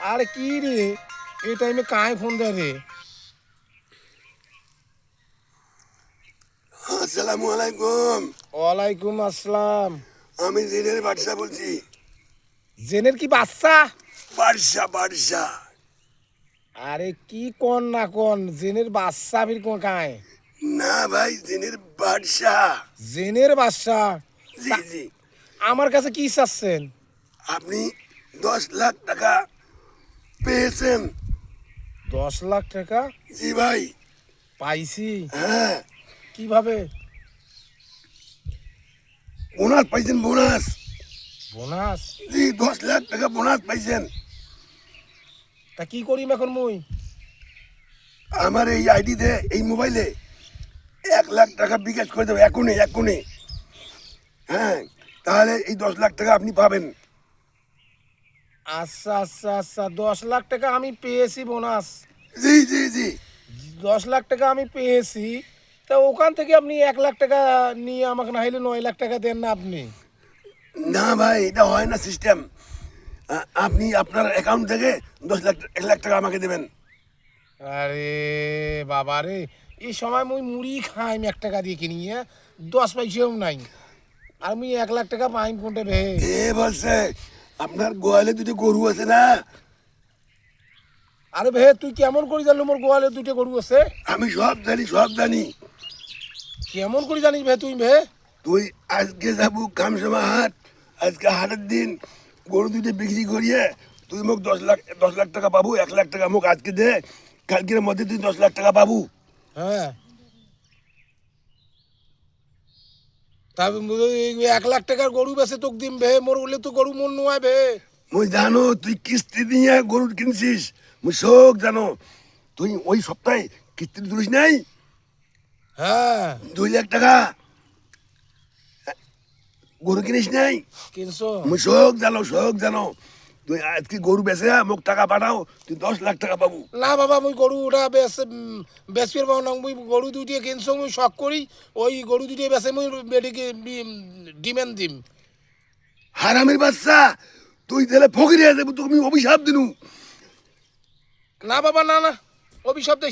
আরে কি রে, এই টাইমে কায় ফোন দেয় রে? আসসালামু আলাইকুম। ওয়ালাইকুম আসসালাম। আমি জিনের বাদশা বলছি। জেনের কি বাচ্চা? বাদশা বাদশা। আরে কি কোন না কোন জেনের বাচ্চা ফির কোন কায়? না ভাই, জিনের বাদশা। জেনের বাচ্চা? জি তা জি। আমার কাছে কি চাচ্ছেন? আপনি 10 লাখ টাকা পেয়েছেন। 10 লাখ টাকা? জি ভাই। পাইছি। হ্যাঁ, কিভাবে? বোনাস পাইছেন, বোনাস। বোনাস? জি, 10 লাখ টাকা বোনাস পাইছেন। তা কি করিম এখন মুই? আমার এই আইডিতে, এই মোবাইলে 1 লাখ টাকা বিকাশ করে দেবো এখনই এখনই। হ্যাঁ, তাহলে এই 10 লাখ টাকা আপনি পাবেন। আচ্ছা আচ্ছা আচ্ছা, 10 লাখ টাকা আমি পেয়েছি বোনাস। জি জি জি। 10 লাখ টাকা আমি পেয়েছি। তা ওখান থেকে আপনি 1 লাখ টাকা নিয়ে আমাকে না হলে 9 লাখ টাকা দেন না আপনি? না ভাই, এটা হয় না সিস্টেম। আপনি আপনার অ্যাকাউন্ট থেকে 10 লাখ 1 লাখ টাকা আমাকে দেবেন। আরে বাবা রে, এই সময় মুই মুড়ি খাই 1 টাকা দিয়ে কিনি, 10 পয়সাও নাই। আর মুই 1 লাখ টাকা পাইম কোনটা ভে? এ বলছে, আপনার গোয়ালে দুটো গরু আছে না? আরে ভে, তুই কেমন করে জানলি মোর গোয়ালে 2টা গরু আছে? আমি সব জানি, সব জানি। কেমন করে জানিস ভে তুই ভে? তুই আজকে যাবো কামসামা হাট। আজকে হাটের দিন গরু দুটো বিক্রি করিয়ে তুই মোক 10 লাখ টাকা পাবো। 1 লাখ টাকা মোক আজকে দে, কালকের মধ্যে তুই 10 লাখ টাকা পাবো। হ্যাঁ, তারপর 1 লাখ টাকার গরু বেছে তোকে দিম ভে, মোর বলে তো গরু মন নয় ভে। মুই জানো তুই কিস্তি দিয়ে গরু কিনছিস, মুই সব জানো। তুই ওই সপ্তাহে কিস্তি তুলিস নাই হ্যাঁ। 2 লাখ টাকা, গরু কিনিস নাই। কিনছো? মুই সব জানো, সব জানো। তুই আজকে গরু বেচে মোক টাকা পাঠাও, তুই 10 লাখ টাকা পাবো। না বাবা, মুই গরু ওটা বেচবির পাবো না। মুই গরু 2টা কিনছো, মুই শখ করি ওই গরু 2টা বেচে মুই বেটিকে ডিমেন্ড দিম। হারামির বাচ্চা, তুই তাহলে ফকির হয়ে যাবো, তোকে আমি অভিশাপ দিনু। না বাবা, না না, অভিশপ্ত